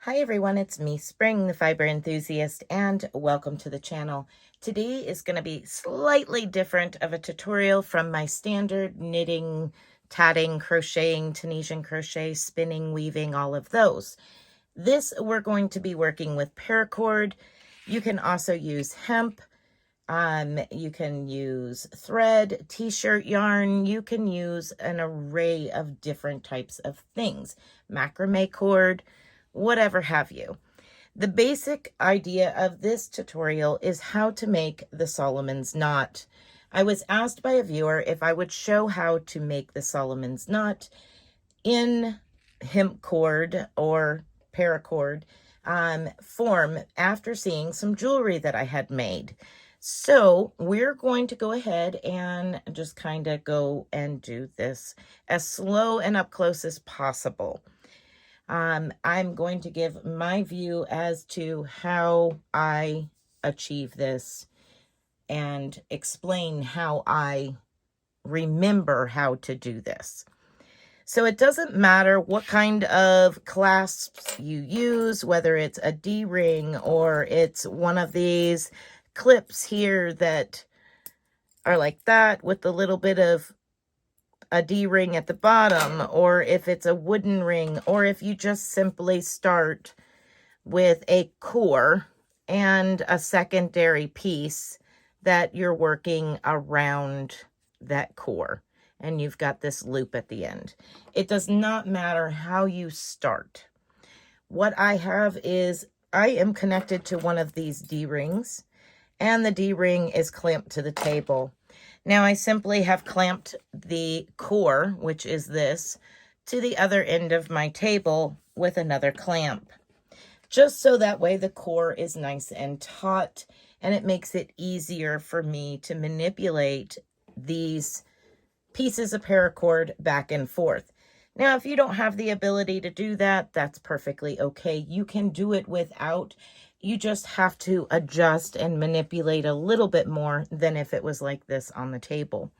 Hi everyone, it's me, Spring, the fiber enthusiast, and welcome to the channel. Today is going to be slightly different of a tutorial from my standard knitting, tatting, crocheting, Tunisian crochet, spinning, weaving, all of those. This, we're going to be working with paracord. You can also use hemp. You can use thread, t-shirt yarn. You can use an array of different types of things. Macrame cord, whatever have you. The basic idea of this tutorial is how to make the Solomon's knot. I was asked by a viewer if I would show how to make the Solomon's knot in hemp cord or paracord form after seeing some jewelry that I had made. So we're going to go ahead and just kind of go and do this as slow and up close as possible. I'm going to give my view as to how I achieve this and explain how I remember how to do this. So it doesn't matter what kind of clasps you use, whether it's a D-ring or it's one of these clips here that are like that with a little bit of a D-ring at the bottom, or if it's a wooden ring, or if you just simply start with a core and a secondary piece that you're working around that core, and you've got this loop at the end. It does not matter how you start. What I have is I am connected to one of these D-rings, and the D-ring is clamped to the table. Now I simply have clamped the core, which is this, to the other end of my table with another clamp. Just so that way the core is nice and taut, and it makes it easier for me to manipulate these pieces of paracord back and forth. Now, if you don't have the ability to do that, that's perfectly okay. You can do it without. You just have to adjust and manipulate a little bit more than if it was like this on the table.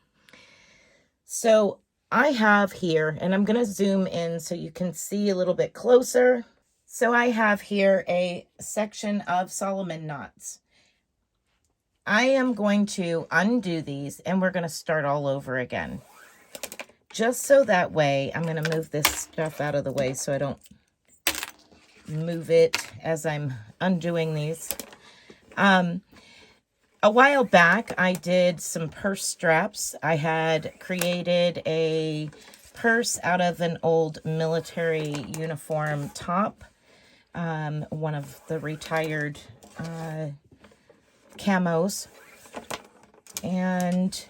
So I have here, and I'm going to zoom in so you can see a little bit closer. So I have here a section of Solomon knots. I am going to undo these, and we're going to start all over again. Just so that way, I'm going to move this stuff out of the way so I don't move it as I'm undoing these. A while back, I did some purse straps. I had created a purse out of an old military uniform top, one of the retired camos, and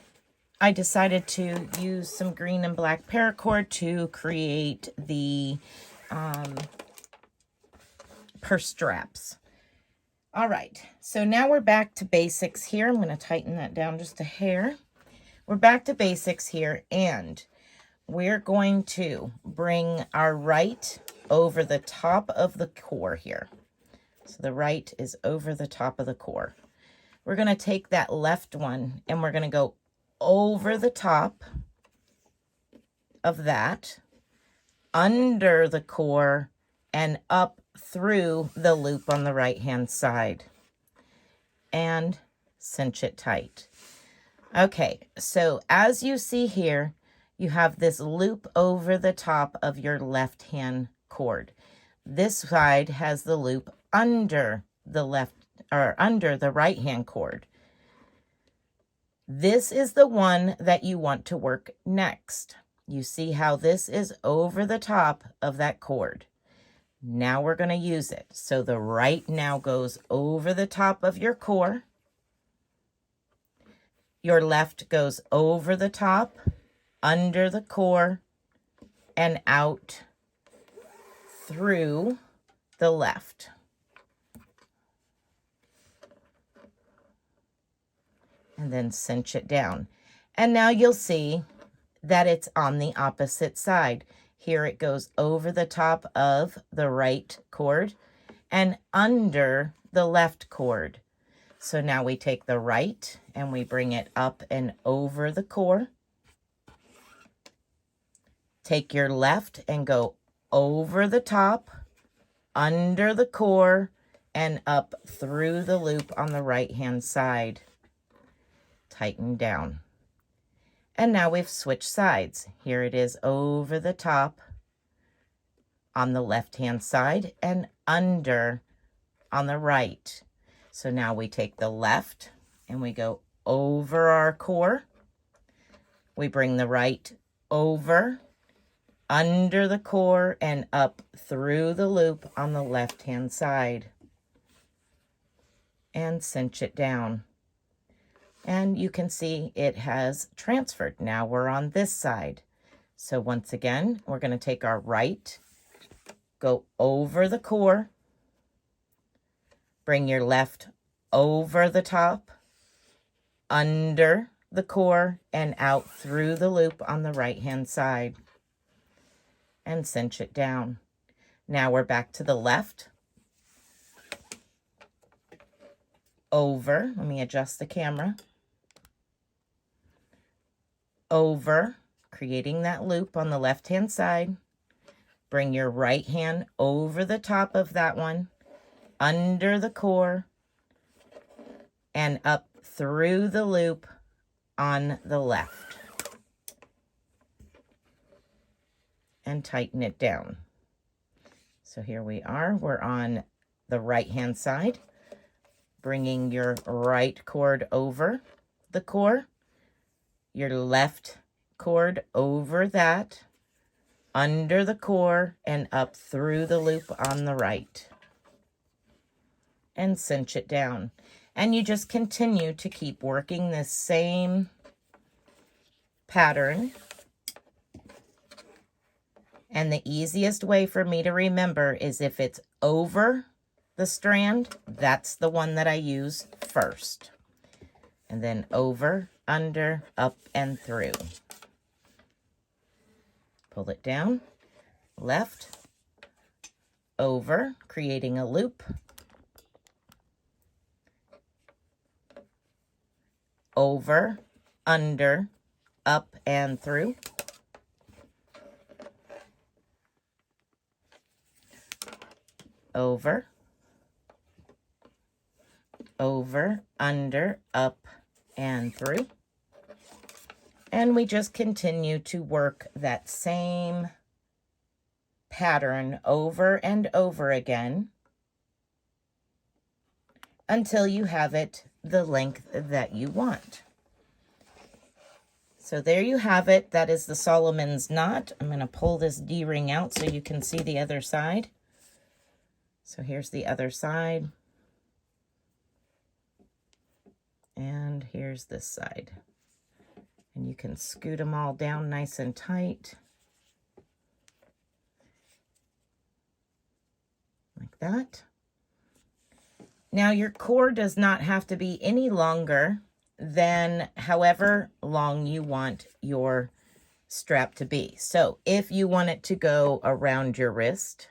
I decided to use some green and black paracord to create the purse straps. All right, so now we're back to basics here. I'm going to tighten that down just a hair. We're back to basics here, and we're going to bring our right over the top of the core here. So the right is over the top of the core. We're going to take that left one, and we're going to go over the top of that, under the core, and up through the loop on the right hand side, and cinch it tight. Okay, so as you see here, you have this loop over the top of your left hand cord. This side has the loop under the left, or under the right hand cord. This is the one that you want to work next. You see how this is over the top of that cord. Now we're going to use it. So the right now goes over the top of your core. Your left goes over the top, under the core, and out through the left. And then cinch it down. And now you'll see that it's on the opposite side. Here it goes over the top of the right cord and under the left cord. So now we take the right and we bring it up and over the core. Take your left and go over the top, under the core and up through the loop on the right-hand side. Tighten down. And now we've switched sides. Here it is over the top on the left-hand side and under on the right. So now we take the left and we go over our core. We bring the right over, under the core, and up through the loop on the left-hand side. And cinch it down. And you can see it has transferred. Now we're on this side. So once again, we're going to take our right, go over the core, bring your left over the top, under the core, and out through the loop on the right-hand side. And cinch it down. Now we're back to the left, over, let me adjust the camera, over, creating that loop on the left-hand side. Bring your right hand over the top of that one, under the core, and up through the loop on the left. And tighten it down. So here we are, we're on the right-hand side, bringing your right cord over the core, your left cord over that, under the core, and up through the loop on the right. And cinch it down. And you just continue to keep working this same pattern. And the easiest way for me to remember is if it's over the strand, that's the one that I use first. And then over, under, up, and through. Pull it down, left, over, creating a loop, over, under, up, and through. Over, under, up, and through. And we just continue to work that same pattern over and over again until you have it the length that you want. So there you have it. That is the Solomon's knot. I'm going to pull this D-ring out so you can see the other side. So here's the other side. And here's this side. And you can scoot them all down nice and tight. Like that. Now your cord does not have to be any longer than however long you want your strap to be. So if you want it to go around your wrist,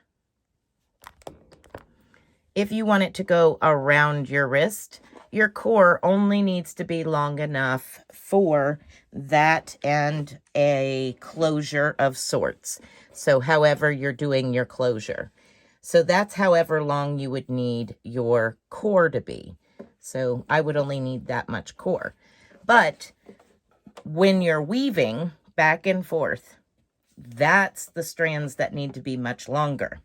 your core only needs to be long enough for that and a closure of sorts. So however you're doing your closure. So that's however long you would need your core to be. So I would only need that much core. But when you're weaving back and forth, that's the strands that need to be much longer.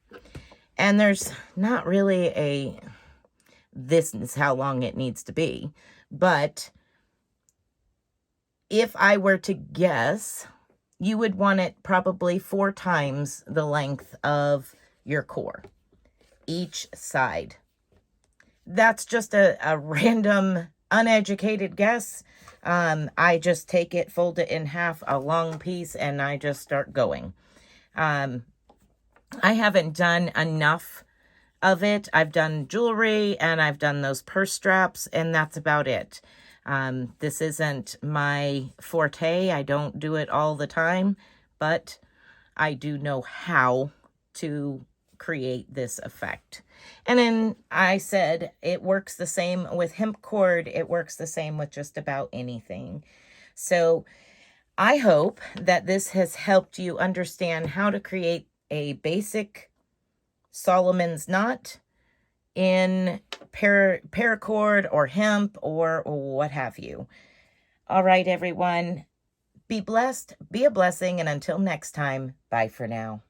And there's not really this is how long it needs to be. But if I were to guess, you would want it probably 4 times the length of your core, each side. That's just a random, uneducated guess. I just take it, fold it in half, a long piece, and I just start going. I haven't done enough of it. I've done jewelry and I've done those purse straps, and that's about it. This isn't my forte. I don't do it all the time, but I do know how to create this effect. And then I said it works the same with hemp cord. It works the same with just about anything. So I hope that this has helped you understand how to create a basic Solomon's knot in paracord or hemp or what have you. All right, everyone. Be blessed, be a blessing, and until next time, bye for now.